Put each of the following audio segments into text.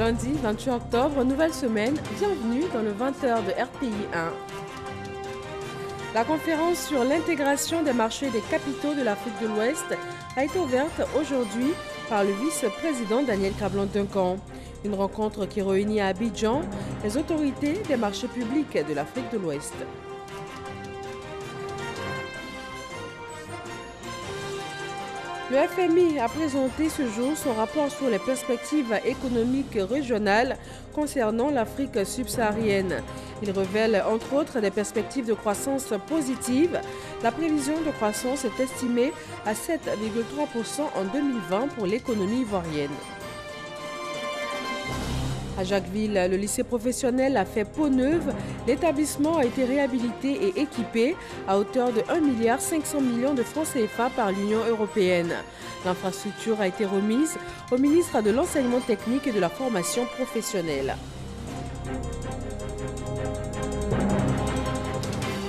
Lundi 28 octobre, nouvelle semaine, bienvenue dans le 20h de RPI 1. La conférence sur l'intégration des marchés des capitaux de l'Afrique de l'Ouest a été ouverte aujourd'hui par le vice-président Daniel Kablan-Duncan. Une rencontre qui réunit à Abidjan les autorités des marchés publics de l'Afrique de l'Ouest. Le FMI a présenté ce jour son rapport sur les perspectives économiques régionales concernant l'Afrique subsaharienne. Il révèle entre autres des perspectives de croissance positives. La prévision de croissance est estimée à 7,3% en 2020 pour l'économie ivoirienne. À Jacquesville, le lycée professionnel a fait peau neuve. L'établissement a été réhabilité et équipé à hauteur de 1,5 milliard de francs CFA par l'Union européenne. L'infrastructure a été remise au ministre de l'Enseignement technique et de la formation professionnelle.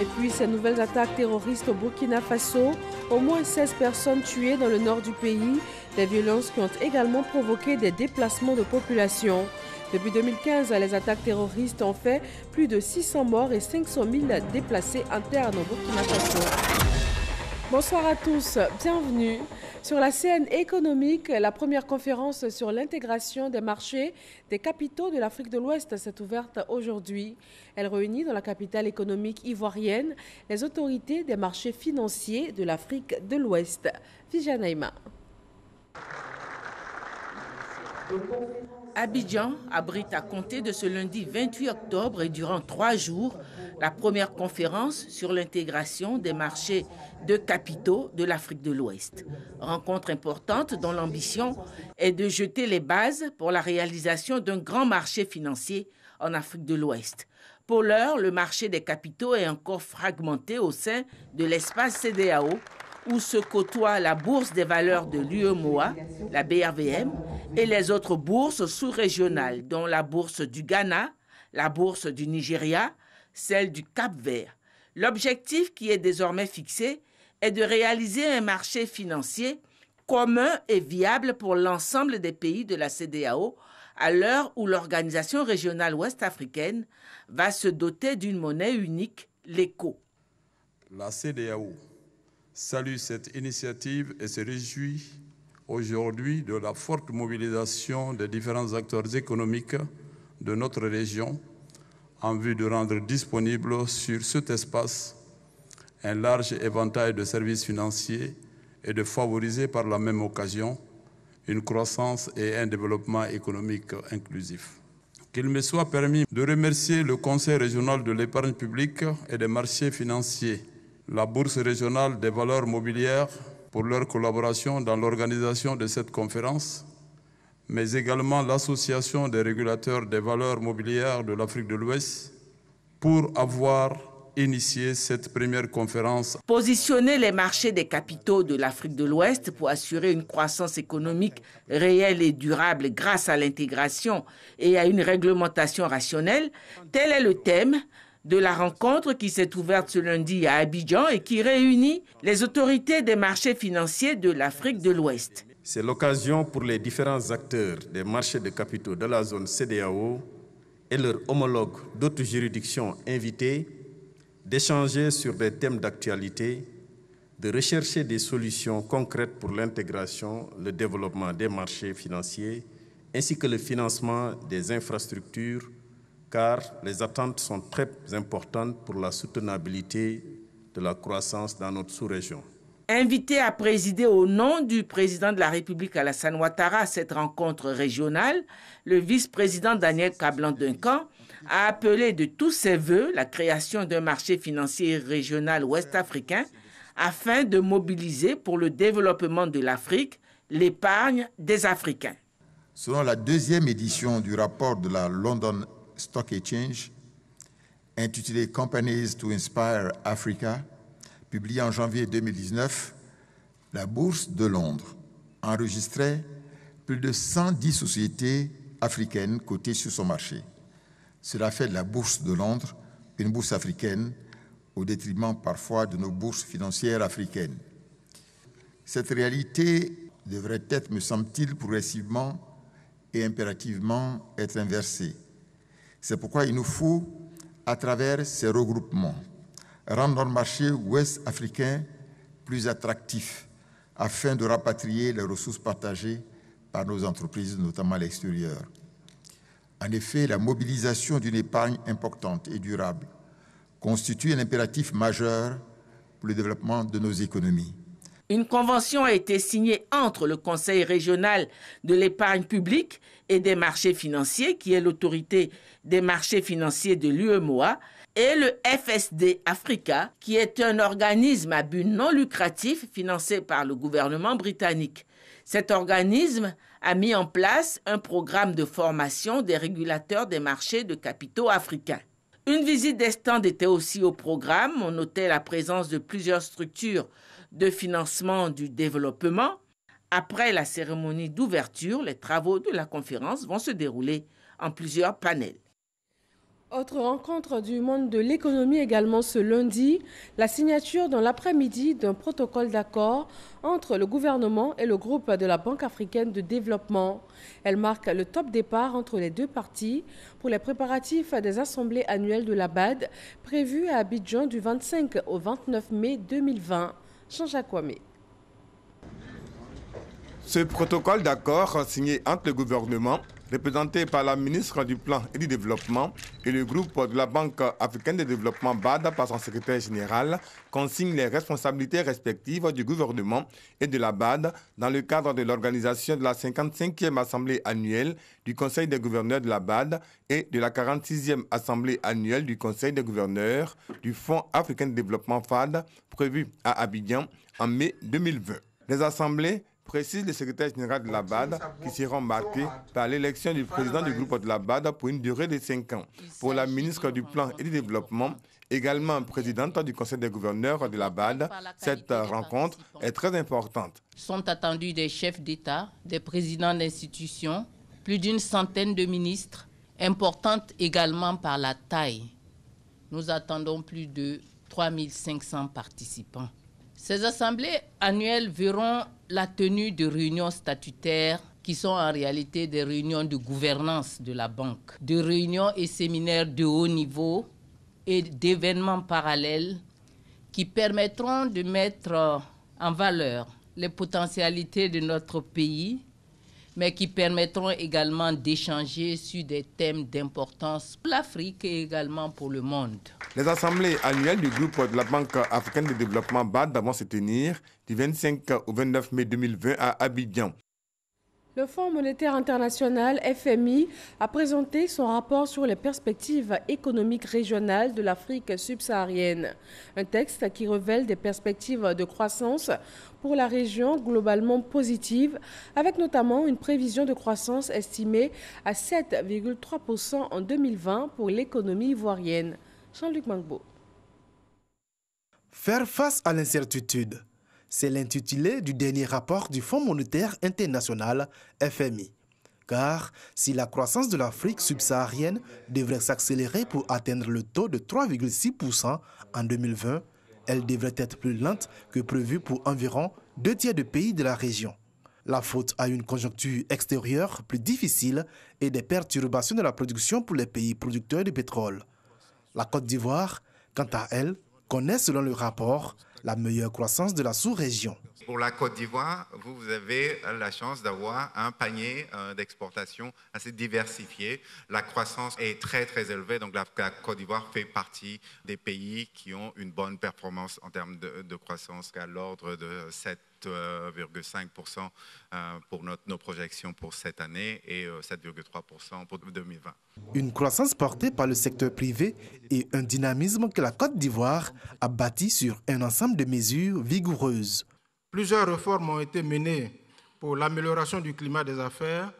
Et puis, ces nouvelles attaques terroristes au Burkina Faso, au moins 16 personnes tuées dans le nord du pays, des violences qui ont également provoqué des déplacements de population. Depuis 2015, les attaques terroristes ont fait plus de 600 morts et 500 000 déplacés internes au Burkina Faso. Bonsoir à tous, bienvenue. Sur la scène économique, la première conférence sur l'intégration des marchés des capitaux de l'Afrique de l'Ouest s'est ouverte aujourd'hui. Elle réunit dans la capitale économique ivoirienne les autorités des marchés financiers de l'Afrique de l'Ouest. Vijanaïma. Abidjan abrite à compter de ce lundi 28 octobre et durant 3 jours la première conférence sur l'intégration des marchés de capitaux de l'Afrique de l'Ouest. Rencontre importante dont l'ambition est de jeter les bases pour la réalisation d'un grand marché financier en Afrique de l'Ouest. Pour l'heure, le marché des capitaux est encore fragmenté au sein de l'espace CEDEAO, où se côtoient la bourse des valeurs de l'UEMOA, la BRVM, et les autres bourses sous-régionales, dont la bourse du Ghana, la bourse du Nigeria, celle du Cap-Vert. L'objectif qui est désormais fixé est de réaliser un marché financier commun et viable pour l'ensemble des pays de la CEDEAO, à l'heure où l'organisation régionale ouest-africaine va se doter d'une monnaie unique, l'ECO. La CEDEAO salue cette initiative et se réjouit aujourd'hui de la forte mobilisation des différents acteurs économiques de notre région en vue de rendre disponible sur cet espace un large éventail de services financiers et de favoriser par la même occasion une croissance et un développement économique inclusif. Qu'il me soit permis de remercier le Conseil régional de l'épargne publique et des marchés financiers, la Bourse régionale des valeurs mobilières pour leur collaboration dans l'organisation de cette conférence, mais également l'Association des régulateurs des valeurs mobilières de l'Afrique de l'Ouest pour avoir initié cette première conférence. Positionner les marchés des capitaux de l'Afrique de l'Ouest pour assurer une croissance économique réelle et durable grâce à l'intégration et à une réglementation rationnelle, tel est le thème de la rencontre qui s'est ouverte ce lundi à Abidjan et qui réunit les autorités des marchés financiers de l'Afrique de l'Ouest. C'est l'occasion pour les différents acteurs des marchés de capitaux de la zone CEDEAO et leurs homologues d'autres juridictions invitées d'échanger sur des thèmes d'actualité, de rechercher des solutions concrètes pour l'intégration, le développement des marchés financiers ainsi que le financement des infrastructures, car les attentes sont très importantes pour la soutenabilité de la croissance dans notre sous-région. Invité à présider au nom du président de la République Alassane Ouattara à cette rencontre régionale, le vice-président Daniel Kablan-Duncan a appelé de tous ses vœux la création d'un marché financier régional ouest-africain afin de mobiliser pour le développement de l'Afrique l'épargne des Africains. Selon la deuxième édition du rapport de la London Stock Exchange, intitulé Companies to Inspire Africa, publié en janvier 2019, la Bourse de Londres enregistrait plus de 110 sociétés africaines cotées sur son marché. Cela fait de la Bourse de Londres une bourse africaine au détriment parfois de nos bourses financières africaines. Cette réalité devrait être, me semble-t-il, progressivement et impérativement être inversée. C'est pourquoi il nous faut, à travers ces regroupements, rendre notre marché ouest africain plus attractif afin de rapatrier les ressources partagées par nos entreprises, notamment à l'extérieur. En effet, la mobilisation d'une épargne importante et durable constitue un impératif majeur pour le développement de nos économies. Une convention a été signée entre le Conseil régional de l'épargne publique et des marchés financiers, qui est l'autorité des marchés financiers de l'UEMOA, et le FSD Africa, qui est un organisme à but non lucratif financé par le gouvernement britannique. Cet organisme a mis en place un programme de formation des régulateurs des marchés de capitaux africains. Une visite des stands était aussi au programme. On notait la présence de plusieurs structures de financement du développement. Après la cérémonie d'ouverture, les travaux de la conférence vont se dérouler en plusieurs panels. Autre rencontre du monde de l'économie également ce lundi, la signature dans l'après-midi d'un protocole d'accord entre le gouvernement et le groupe de la Banque africaine de développement. Elle marque le top départ entre les deux parties pour les préparatifs des assemblées annuelles de la BAD prévues à Abidjan du 25 au 29 mai 2020. Jean-Jacques Kwame. Ce protocole d'accord signé entre le gouvernement, représenté par la ministre du Plan et du Développement, et le groupe de la Banque africaine de développement BAD par son secrétaire général, consigne les responsabilités respectives du gouvernement et de la BAD dans le cadre de l'organisation de la 55e Assemblée annuelle du Conseil des gouverneurs de la BAD et de la 46e Assemblée annuelle du Conseil des gouverneurs du Fonds africain de développement FAD, prévue à Abidjan en mai 2020. Les assemblées, précise le secrétaire général de la BAD, qui seront marqués par l'élection du président du groupe de la BAD pour une durée de 5 ans. Pour la ministre du Plan et du Développement, également présidente du Conseil des gouverneurs de la BAD, cette rencontre est très importante. Sont attendus des chefs d'État, des présidents d'institutions, plus d'une centaine de ministres, importantes également par la taille. Nous attendons plus de 3500 participants. Ces assemblées annuelles verront la tenue de réunions statutaires qui sont en réalité des réunions de gouvernance de la banque, de réunions et séminaires de haut niveau et d'événements parallèles qui permettront de mettre en valeur les potentialités de notre pays, mais qui permettront également d'échanger sur des thèmes d'importance pour l'Afrique et également pour le monde. Les assemblées annuelles du groupe de la Banque africaine de développement BAD vont se tenir du 25 au 29 mai 2020 à Abidjan. Le Fonds monétaire international, FMI, a présenté son rapport sur les perspectives économiques régionales de l'Afrique subsaharienne. Un texte qui révèle des perspectives de croissance pour la région globalement positives, avec notamment une prévision de croissance estimée à 7,3% en 2020 pour l'économie ivoirienne. Jean-Luc Mangbo. Faire face à l'incertitude. C'est l'intitulé du dernier rapport du Fonds monétaire international, FMI. Car si la croissance de l'Afrique subsaharienne devrait s'accélérer pour atteindre le taux de 3,6% en 2020, elle devrait être plus lente que prévu pour environ 2/3 des pays de la région. La faute à une conjoncture extérieure plus difficile et des perturbations de la production pour les pays producteurs de pétrole. La Côte d'Ivoire, quant à elle, connaît selon le rapport la meilleure croissance de la sous-région. Pour la Côte d'Ivoire, vous avez la chance d'avoir un panier d'exportation assez diversifié. La croissance est très très élevée, donc la Côte d'Ivoire fait partie des pays qui ont une bonne performance en termes de croissance, à l'ordre de 7,5% pour nos projections pour cette année et 7,3% pour 2020. Une croissance portée par le secteur privé et un dynamisme que la Côte d'Ivoire a bâti sur un ensemble de mesures vigoureuses. Plusieurs réformes ont été menées pour l'amélioration du climat des affaires,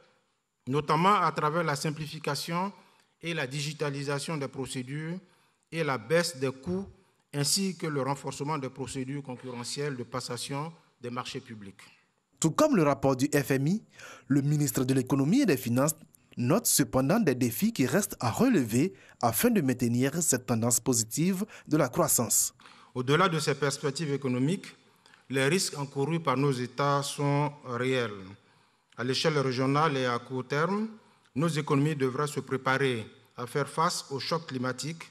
notamment à travers la simplification et la digitalisation des procédures et la baisse des coûts, ainsi que le renforcement des procédures concurrentielles de passation des marchés publics. Tout comme le rapport du FMI, le ministre de l'Économie et des Finances note cependant des défis qui restent à relever afin de maintenir cette tendance positive de la croissance. Au-delà de ces perspectives économiques, les risques encourus par nos États sont réels. À l'échelle régionale et à court terme, nos économies devraient se préparer à faire face au choc climatique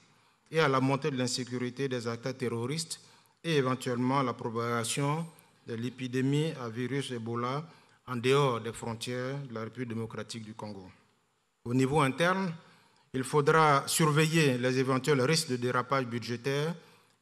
et à la montée de l'insécurité des acteurs terroristes et éventuellement à la propagation de l'épidémie à virus Ebola en dehors des frontières de la République démocratique du Congo. Au niveau interne, il faudra surveiller les éventuels risques de dérapage budgétaire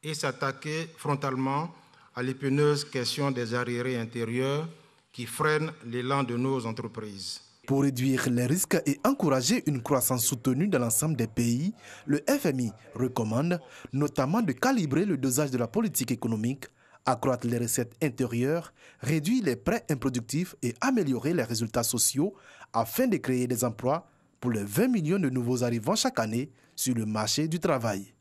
et s'attaquer frontalement à l'épineuse question des arriérés intérieurs qui freinent l'élan de nos entreprises. Pour réduire les risques et encourager une croissance soutenue dans l'ensemble des pays, le FMI recommande notamment de calibrer le dosage de la politique économique, accroître les recettes intérieures, réduire les prêts improductifs et améliorer les résultats sociaux afin de créer des emplois pour les 20 millions de nouveaux arrivants chaque année sur le marché du travail.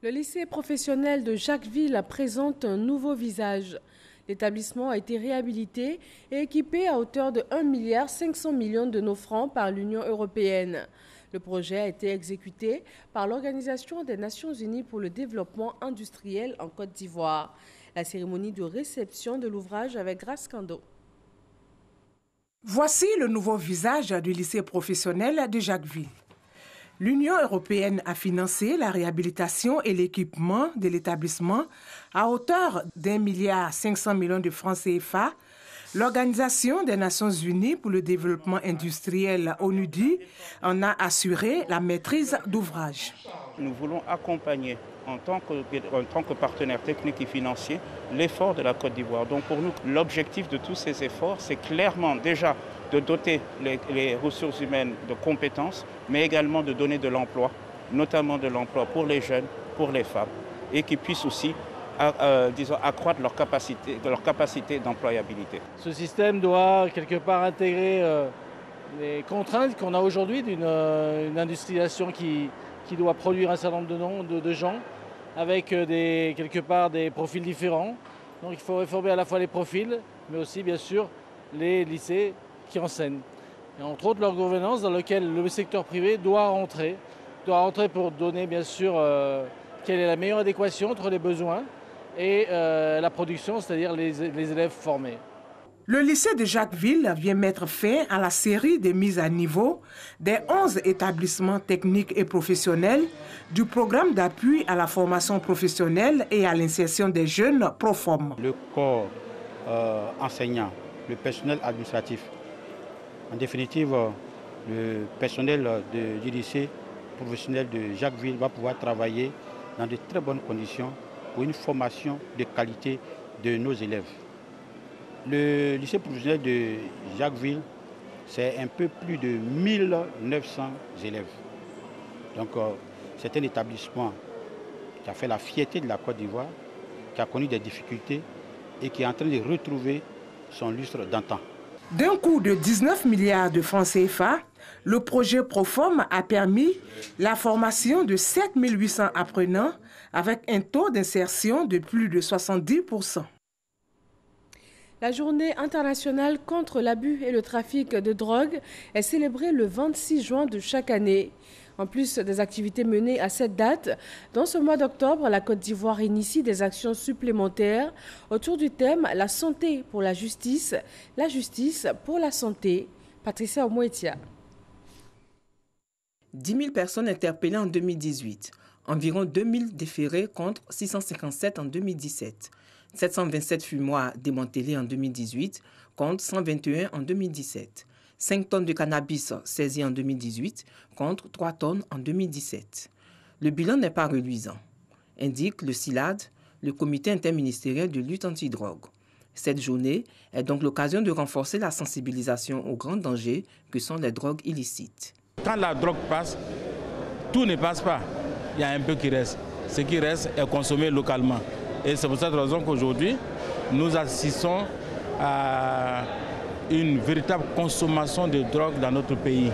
Le lycée professionnel de Jacquesville présente un nouveau visage. L'établissement a été réhabilité et équipé à hauteur de 1,5 milliard de nos francs par l'Union européenne. Le projet a été exécuté par l'Organisation des Nations Unies pour le développement industriel en Côte d'Ivoire. La cérémonie de réception de l'ouvrage avec Grace Kando. Voici le nouveau visage du lycée professionnel de Jacquesville. L'Union européenne a financé la réhabilitation et l'équipement de l'établissement à hauteur d'1,5 milliard de francs CFA. L'Organisation des Nations Unies pour le développement industriel, ONUDI, en a assuré la maîtrise d'ouvrage. Nous voulons accompagner en tant que partenaire technique et financier l'effort de la Côte d'Ivoire. Donc pour nous, l'objectif de tous ces efforts, c'est clairement déjà de doter les ressources humaines de compétences, mais également de donner de l'emploi, notamment de l'emploi pour les jeunes, pour les femmes, et qui puissent aussi accroître leur capacité d'employabilité. Ce système doit quelque part intégrer les contraintes qu'on a aujourd'hui d'une industrialisation qui doit produire un certain nombre de gens avec quelque part des profils différents. Donc il faut réformer à la fois les profils, mais aussi bien sûr les lycées qui enseignent. Et entre autres leur gouvernance dans laquelle le secteur privé doit rentrer pour donner bien sûr quelle est la meilleure adéquation entre les besoins et la production, c'est-à-dire les élèves formés. Le lycée de Jacquesville vient mettre fin à la série de mises à niveau des 11 établissements techniques et professionnels du programme d'appui à la formation professionnelle et à l'insertion des jeunes Proform. Le corps enseignant, le personnel administratif, en définitive, le personnel du lycée professionnel de Jacquesville va pouvoir travailler dans de très bonnes conditions pour une formation de qualité de nos élèves. Le lycée professionnel de Jacquesville, c'est un peu plus de 1900 élèves. Donc c'est un établissement qui a fait la fierté de la Côte d'Ivoire, qui a connu des difficultés et qui est en train de retrouver son lustre d'antan. D'un coût de 19 milliards de francs CFA, le projet Proform a permis la formation de 7800 apprenants avec un taux d'insertion de plus de 70%. La journée internationale contre l'abus et le trafic de drogue est célébrée le 26 juin de chaque année. En plus des activités menées à cette date, dans ce mois d'octobre, la Côte d'Ivoire initie des actions supplémentaires autour du thème « La santé pour la justice pour la santé ». Patricia Omoetia. 10 000 personnes interpellées en 2018, environ 2 000 déférés contre 657 en 2017. 727 fumoirs démantelés en 2018 contre 121 en 2017. 5 tonnes de cannabis saisies en 2018 contre 3 tonnes en 2017. Le bilan n'est pas reluisant, indique le CILAD, le comité interministériel de lutte anti-drogue. Cette journée est donc l'occasion de renforcer la sensibilisation aux grands dangers que sont les drogues illicites. Quand la drogue passe, tout ne passe pas. Il y a un peu qui reste. Ce qui reste est consommé localement. Et c'est pour cette raison qu'aujourd'hui, nous assistons à une véritable consommation de drogue dans notre pays.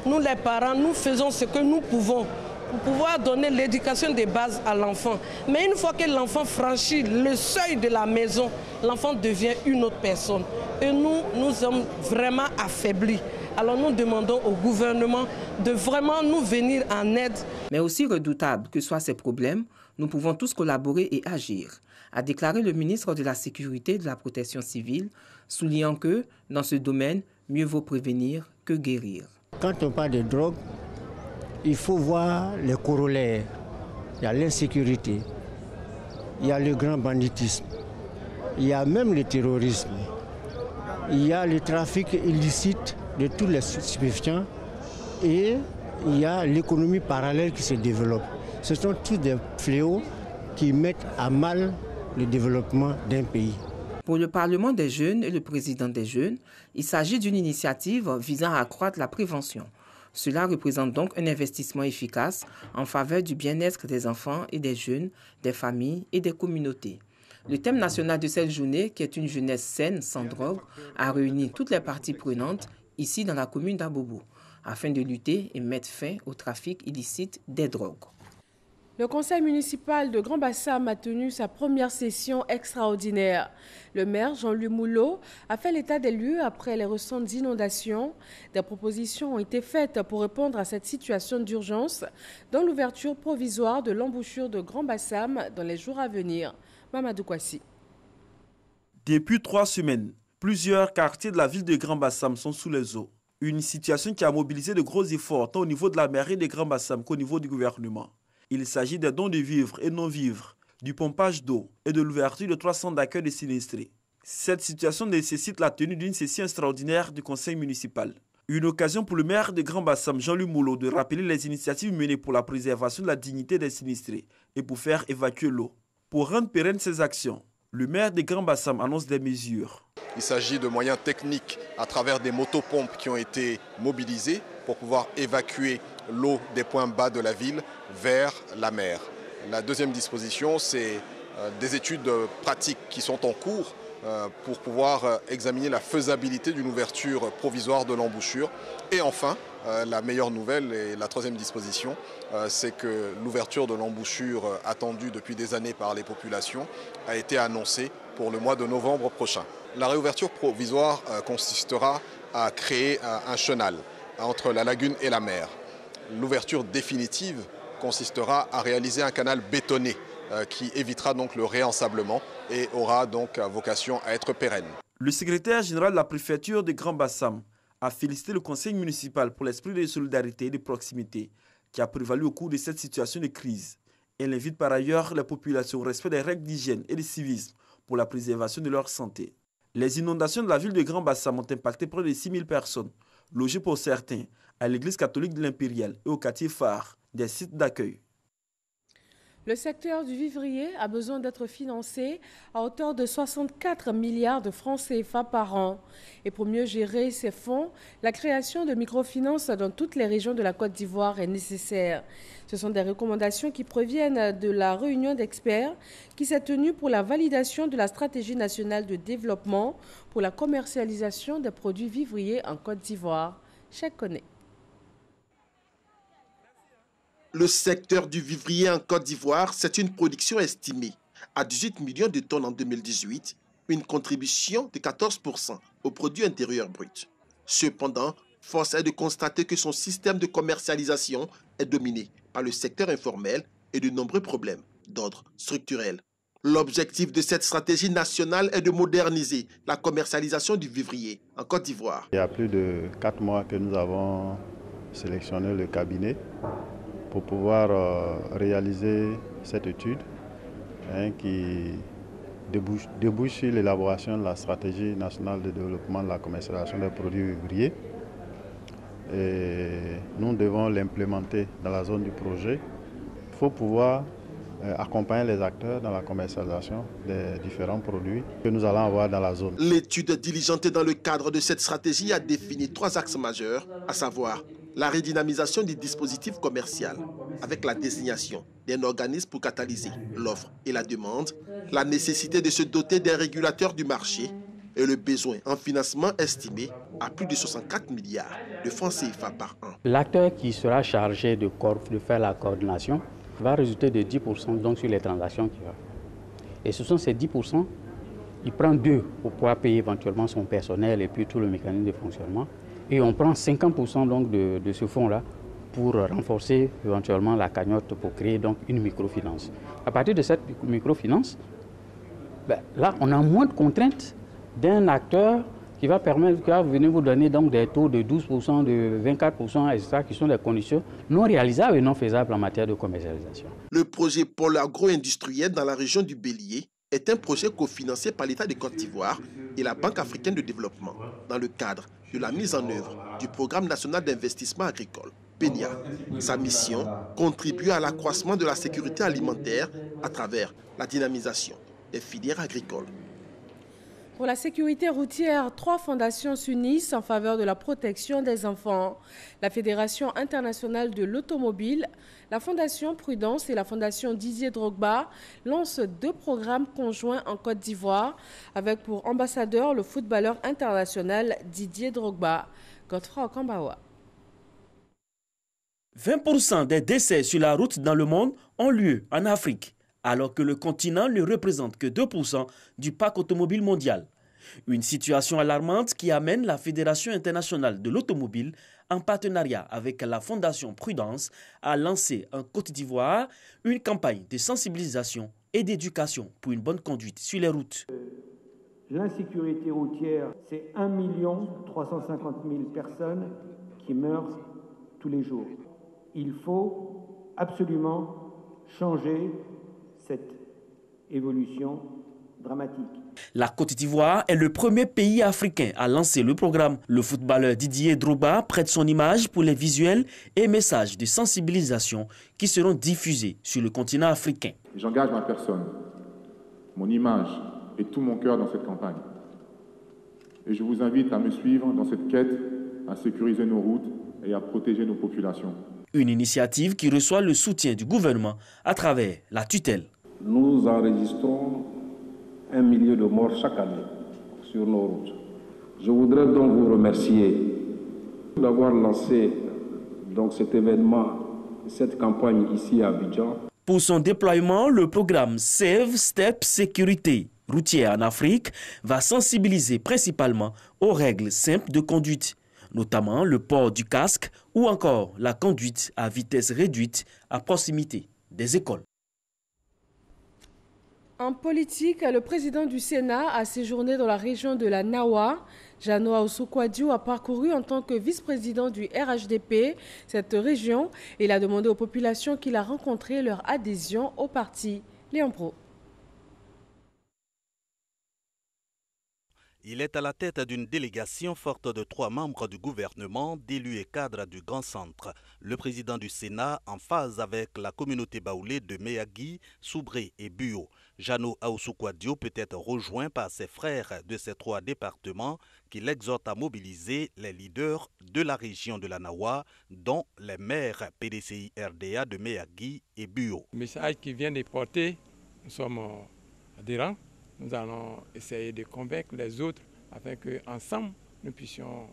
Nous, les parents, nous faisons ce que nous pouvons pour pouvoir donner l'éducation de base à l'enfant. Mais une fois que l'enfant franchit le seuil de la maison, l'enfant devient une autre personne. Et nous sommes vraiment affaiblis. Alors nous demandons au gouvernement de vraiment nous venir en aide. Mais aussi redoutables que soient ces problèmes, nous pouvons tous collaborer et agir, a déclaré le ministre de la Sécurité et de la Protection civile, soulignant que, dans ce domaine, Mieux vaut prévenir que guérir. Quand on parle de drogue, il faut voir les corollaires. Il y a l'insécurité, il y a le grand banditisme, il y a même le terrorisme, il y a le trafic illicite de tous les stupéfiants et il y a l'économie parallèle qui se développe. Ce sont tous des fléaux qui mettent à mal le développement d'un pays. Pour le Parlement des jeunes et le président des jeunes, il s'agit d'une initiative visant à accroître la prévention. Cela représente donc un investissement efficace en faveur du bien-être des enfants et des jeunes, des familles et des communautés. Le thème national de cette journée, qui est une jeunesse saine, sans drogue, a réuni toutes les parties prenantes ici dans la commune d'Abobo, afin de lutter et mettre fin au trafic illicite des drogues. Le conseil municipal de Grand Bassam a tenu sa première session extraordinaire. Le maire Jean-Louis Moulot a fait l'état des lieux après les récentes inondations. Des propositions ont été faites pour répondre à cette situation d'urgence, dont l'ouverture provisoire de l'embouchure de Grand Bassam dans les jours à venir. Mamadou Kwasi. Depuis 3 semaines, plusieurs quartiers de la ville de Grand Bassam sont sous les eaux. Une situation qui a mobilisé de gros efforts tant au niveau de la mairie de Grand Bassam qu'au niveau du gouvernement. Il s'agit des dons de vivres et non-vivres, du pompage d'eau et de l'ouverture de 3 centres d'accueil des sinistrés. Cette situation nécessite la tenue d'une session extraordinaire du conseil municipal. Une occasion pour le maire de Grand Bassam, Jean-Louis Moulot, de rappeler les initiatives menées pour la préservation de la dignité des sinistrés et pour faire évacuer l'eau. Pour rendre pérennes ces actions, le maire de Grand Bassam annonce des mesures. Il s'agit de moyens techniques à travers des motopompes qui ont été mobilisées pour pouvoir évacuer l'eau des points bas de la ville vers la mer. La deuxième disposition, c'est des études pratiques qui sont en cours pour pouvoir examiner la faisabilité d'une ouverture provisoire de l'embouchure. Et enfin, la meilleure nouvelle et la troisième disposition, c'est que l'ouverture de l'embouchure attendue depuis des années par les populations a été annoncée pour le mois de novembre prochain. La réouverture provisoire consistera à créer un chenal entre la lagune et la mer. L'ouverture définitive consistera à réaliser un canal bétonné qui évitera donc le réensablement et aura donc vocation à être pérenne. Le secrétaire général de la préfecture de Grand Bassam a félicité le conseil municipal pour l'esprit de solidarité et de proximité qui a prévalu au cours de cette situation de crise. Elle invite par ailleurs les populations au respect des règles d'hygiène et de civisme pour la préservation de leur santé. Les inondations de la ville de Grand Bassam ont impacté près de 6 000 personnes, logées pour certains à l'église catholique de l'Impérial et au quartier phare des sites d'accueil. Le secteur du vivrier a besoin d'être financé à hauteur de 64 milliards de francs CFA par an. Et pour mieux gérer ces fonds, la création de microfinances dans toutes les régions de la Côte d'Ivoire est nécessaire. Ce sont des recommandations qui proviennent de la réunion d'experts qui s'est tenue pour la validation de la stratégie nationale de développement pour la commercialisation des produits vivriers en Côte d'Ivoire. Cheikh Koné. Le secteur du vivrier en Côte d'Ivoire, c'est une production estimée à 18 millions de tonnes en 2018, une contribution de 14% au produit intérieur brut. Cependant, force est de constater que son système de commercialisation est dominé par le secteur informel et de nombreux problèmes d'ordre structurel. L'objectif de cette stratégie nationale est de moderniser la commercialisation du vivrier en Côte d'Ivoire. Il y a plus de 4 mois que nous avons sélectionné le cabinet pour pouvoir réaliser cette étude qui débouche sur l'élaboration de la stratégie nationale de développement de la commercialisation des produits vivriers. Et nous devons l'implémenter dans la zone du projet. Il faut pouvoir accompagner les acteurs dans la commercialisation des différents produits que nous allons avoir dans la zone. L'étude diligentée dans le cadre de cette stratégie a défini 3 axes majeurs, à savoir la redynamisation du dispositif commercial avec la désignation d'un organisme pour catalyser l'offre et la demande, la nécessité de se doter d'un régulateur du marché et le besoin en financement estimé à plus de 64 milliards de francs CFA par an. L'acteur qui sera chargé de faire la coordination va résulter de 10% donc sur les transactions qu'il va. Et ce sont ces 10%, il prend 2 pour pouvoir payer éventuellement son personnel et puis tout le mécanisme de fonctionnement. Et on prend 50% donc de ce fonds-là pour renforcer éventuellement la cagnotte pour créer donc une microfinance. À partir de cette microfinance, là, on a moins de contraintes d'un acteur qui va venir vous donner donc des taux de 12%, de 24%, etc., qui sont des conditions non réalisables et non faisables en matière de commercialisation. Le projet pôle agro-industriel dans la région du Bélier est un projet cofinancé par l'État de Côte d'Ivoire et la Banque africaine de développement dans le cadre de la mise en œuvre du Programme national d'investissement agricole, PNIA. Sa mission, contribuer à l'accroissement de la sécurité alimentaire à travers la dynamisation des filières agricoles. Pour la sécurité routière, 3 fondations s'unissent en faveur de la protection des enfants. La Fédération internationale de l'automobile, la Fondation Prudence et la Fondation Didier Drogba lancent 2 programmes conjoints en Côte d'Ivoire avec pour ambassadeur le footballeur international Didier Drogba. Godfrey Okambawa. 20% des décès sur la route dans le monde ont lieu en Afrique, alors que le continent ne représente que 2% du parc automobile mondial. Une situation alarmante qui amène la Fédération internationale de l'automobile, en partenariat avec la Fondation Prudence, à lancer en Côte d'Ivoire une campagne de sensibilisation et d'éducation pour une bonne conduite sur les routes. L'insécurité routière, c'est 1 350 000 personnes qui meurent tous les jours. Il faut absolument changer cette évolution dramatique. La Côte d'Ivoire est le premier pays africain à lancer le programme. Le footballeur Didier Drogba prête son image pour les visuels et messages de sensibilisation qui seront diffusés sur le continent africain. J'engage ma personne, mon image et tout mon cœur dans cette campagne. Et je vous invite à me suivre dans cette quête à sécuriser nos routes et à protéger nos populations. Une initiative qui reçoit le soutien du gouvernement à travers la tutelle. Nous enregistrons 1 million de morts chaque année sur nos routes. Je voudrais donc vous remercier d'avoir lancé donc cet événement, cette campagne ici à Abidjan. Pour son déploiement, le programme Save Step Sécurité routière en Afrique va sensibiliser principalement aux règles simples de conduite, notamment le port du casque ou encore la conduite à vitesse réduite à proximité des écoles. En politique, le président du Sénat a séjourné dans la région de la Nawa. Jano Aousou-Kouadio a parcouru en tant que vice-président du RHDP cette région et il a demandé aux populations qu'il a rencontrées leur adhésion au parti. Léon Pro. Il est à la tête d'une délégation forte de 3 membres du gouvernement, d'élus et cadres du Grand Centre. Le président du Sénat, en phase avec la communauté baoulée de Méagui, Soubré et Buyo. Jano Aousou-Kouadio peut être rejoint par ses frères de ces 3 départements qui l'exhortent à mobiliser les leaders de la région de la Nawa, dont les maires PDCI RDA de Méagui et Buyo. Le message qui vient de porter, nous sommes adhérents. Nous allons essayer de convaincre les autres afin qu'ensemble, nous puissions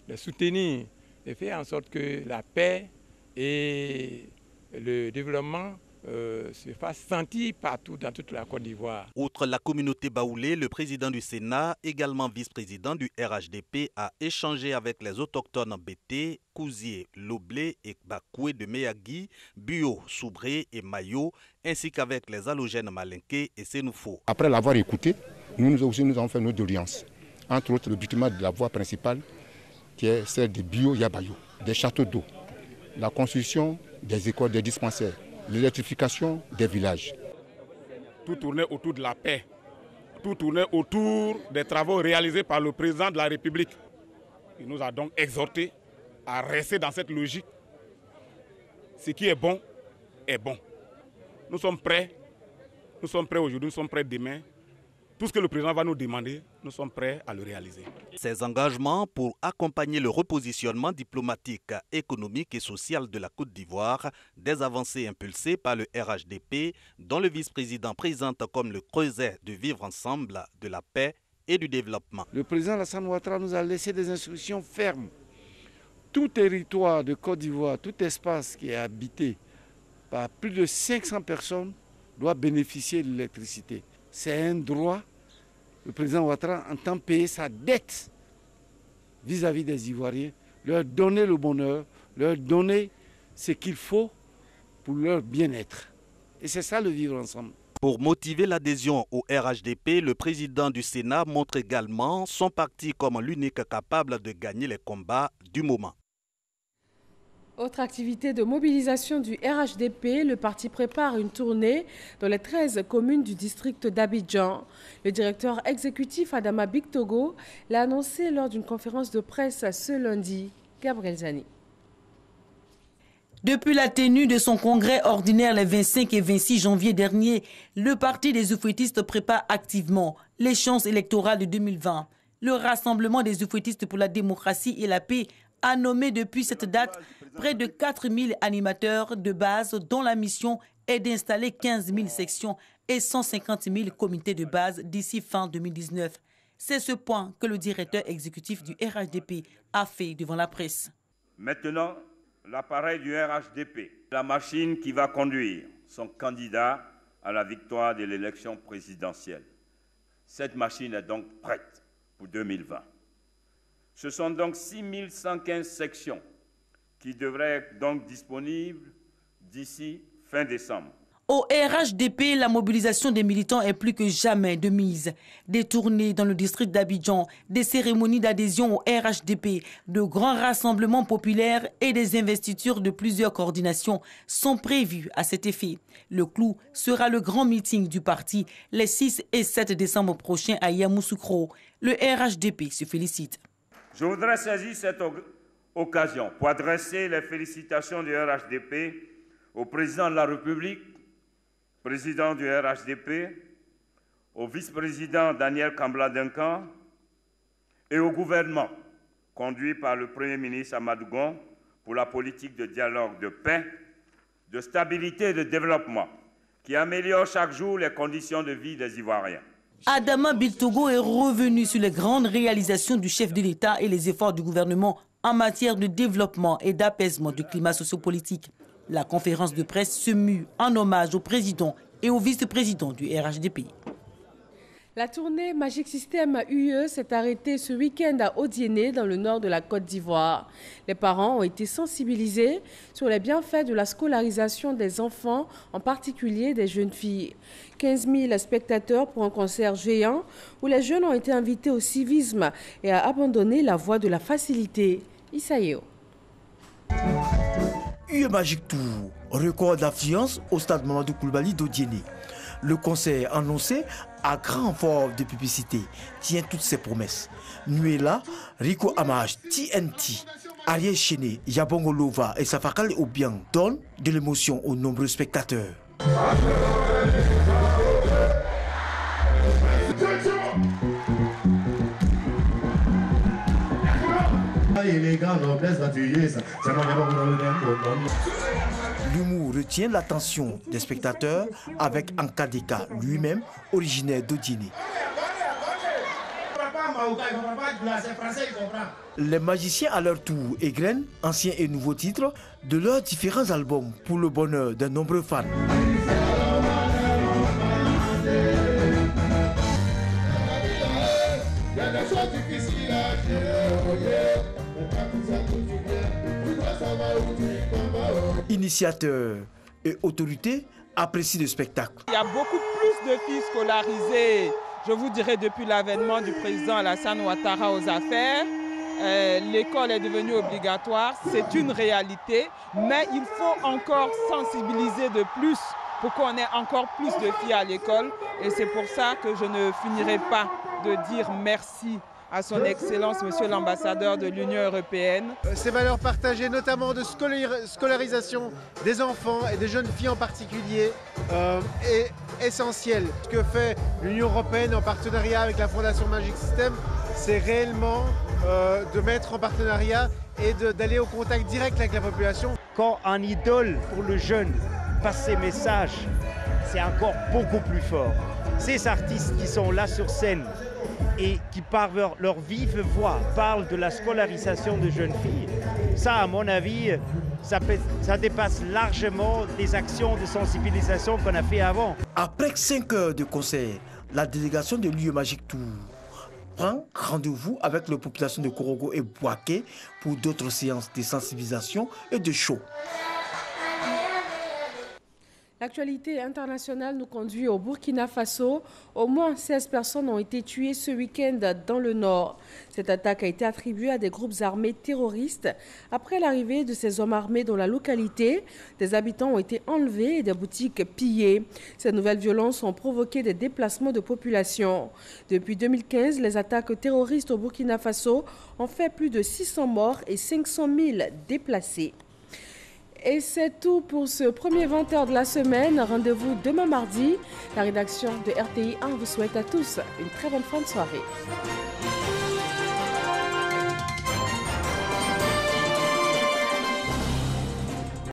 les soutenir et faire en sorte que la paix et le développement se fassent sentir partout dans toute la Côte d'Ivoire. Outre la communauté baoulée, le président du Sénat, également vice-président du RHDP, a échangé avec les autochtones Bété, Kouzié, Loblé et Bakoué de Méagui, Buyo, Soubré et Mayo, ainsi qu'avec les halogènes Malinké et Sénoufo. Après l'avoir écouté, nous avons fait nos doléances. Entre autres, le bâtiment de la voie principale, qui est celle de Buyo Yabayo, des châteaux d'eau, la construction des écoles, des dispensaires, l'électrification des villages. Tout tournait autour de la paix, tout tournait autour des travaux réalisés par le président de la République. Il nous a donc exhortés à rester dans cette logique. Ce qui est bon est bon. Nous sommes prêts aujourd'hui, nous sommes prêts demain. Tout ce que le président va nous demander, nous sommes prêts à le réaliser. Ces engagements pour accompagner le repositionnement diplomatique, économique et social de la Côte d'Ivoire, des avancées impulsées par le RHDP, dont le vice-président présente comme le creuset de vivre ensemble, de la paix et du développement. Le président Alassane Ouattara nous a laissé des instructions fermes. Tout territoire de Côte d'Ivoire, tout espace qui est habité par plus de 500 personnes doit bénéficier de l'électricité. C'est un droit. Le président Ouattara entend payer sa dette vis-à-vis des Ivoiriens, leur donner le bonheur, leur donner ce qu'il faut pour leur bien-être. Et c'est ça le vivre ensemble. Pour motiver l'adhésion au RHDP, le président du Sénat montre également son parti comme l'unique capable de gagner les combats du moment. Autre activité de mobilisation du RHDP, le parti prépare une tournée dans les 13 communes du district d'Abidjan. Le directeur exécutif Adama Bictogo l'a annoncé lors d'une conférence de presse ce lundi. Gabriel Zani. Depuis la tenue de son congrès ordinaire les 25 et 26 janvier dernier, le parti des oufouettistes prépare activement l'échéance électorale de 2020. Le Rassemblement des oufouettistes pour la démocratie et la paix a nommé depuis cette date près de 4000 animateurs de base dont la mission est d'installer 15 000 sections et 150 000 comités de base d'ici fin 2019. C'est ce point que le directeur exécutif du RHDP a fait devant la presse. Maintenant, l'appareil du RHDP, la machine qui va conduire son candidat à la victoire de l'élection présidentielle. Cette machine est donc prête pour 2020. Ce sont donc 6115 sections qui devraient être donc disponibles d'ici fin décembre. Au RHDP, la mobilisation des militants est plus que jamais de mise. Des tournées dans le district d'Abidjan, des cérémonies d'adhésion au RHDP, de grands rassemblements populaires et des investitures de plusieurs coordinations sont prévues à cet effet. Le clou sera le grand meeting du parti les 6 et 7 décembre prochains à Yamoussoukro. Le RHDP se félicite. Je voudrais saisir cette occasion pour adresser les félicitations du RHDP au président de la République, président du RHDP, au vice-président Daniel Kambla-Duncan et au gouvernement conduit par le Premier ministre Amadou Gon pour la politique de dialogue, de paix, de stabilité et de développement qui améliore chaque jour les conditions de vie des Ivoiriens. Adama Bictogo est revenu sur les grandes réalisations du chef de l'État et les efforts du gouvernement en matière de développement et d'apaisement du climat sociopolitique. La conférence de presse se mue en hommage au président et au vice-président du RHDP. La tournée Magic System UE s'est arrêtée ce week-end à Odiéné, dans le nord de la Côte d'Ivoire. Les parents ont été sensibilisés sur les bienfaits de la scolarisation des enfants, en particulier des jeunes filles. 15 000 spectateurs pour un concert géant où les jeunes ont été invités au civisme et à abandonner la voie de la facilité. Isaïo. UE Magic Tour, record d'affluence au stade Mamadou Koulibaly d'Odiéné. Le concert annoncé à grand renfort de publicité tient toutes ses promesses. Nuela, Rico Amage, TNT, Ariel Chené, Yabongo Lova et Safakal Obiang donnent de l'émotion aux nombreux spectateurs. L'humour retient l'attention des spectateurs avec Ankadeka, lui-même originaire d'Odiéné. Les magiciens à leur tour égrènent anciens et nouveaux titres de leurs différents albums pour le bonheur de nombreux fans. Initiateurs et autorités apprécient le spectacle. Il y a beaucoup plus de filles scolarisées, je vous dirais, depuis l'avènement du président Alassane Ouattara aux affaires. L'école est devenue obligatoire, c'est une réalité, mais il faut encore sensibiliser de plus pour qu'on ait encore plus de filles à l'école. Et c'est pour ça que je ne finirai pas de dire merci à son Excellence, Monsieur l'ambassadeur de l'Union européenne. Ces valeurs partagées, notamment de scolarisation des enfants et des jeunes filles en particulier, est essentielle. Ce que fait l'Union européenne en partenariat avec la Fondation Magic System, c'est réellement de mettre en partenariat et d'aller au contact direct avec la population. Quand un idole pour le jeune passe ses messages, c'est encore beaucoup plus fort. Ces artistes qui sont là sur scène et qui par leur vive voix parlent de la scolarisation de jeunes filles, ça à mon avis, ça dépasse largement les actions de sensibilisation qu'on a fait avant. Après 5 heures de concert, la délégation de l'UE Magic Tour prend rendez-vous avec la population de Korogo et Bouaké pour d'autres séances de sensibilisation et de show. L'actualité internationale nous conduit au Burkina Faso. Au moins 16 personnes ont été tuées ce week-end dans le nord. Cette attaque a été attribuée à des groupes armés terroristes. Après l'arrivée de ces hommes armés dans la localité, des habitants ont été enlevés et des boutiques pillées. Ces nouvelles violences ont provoqué des déplacements de population. Depuis 2015, les attaques terroristes au Burkina Faso ont fait plus de 600 morts et 500 000 déplacés. Et c'est tout pour ce premier 20h de la semaine. Rendez-vous demain mardi. La rédaction de RTI 1 vous souhaite à tous une très bonne fin de soirée.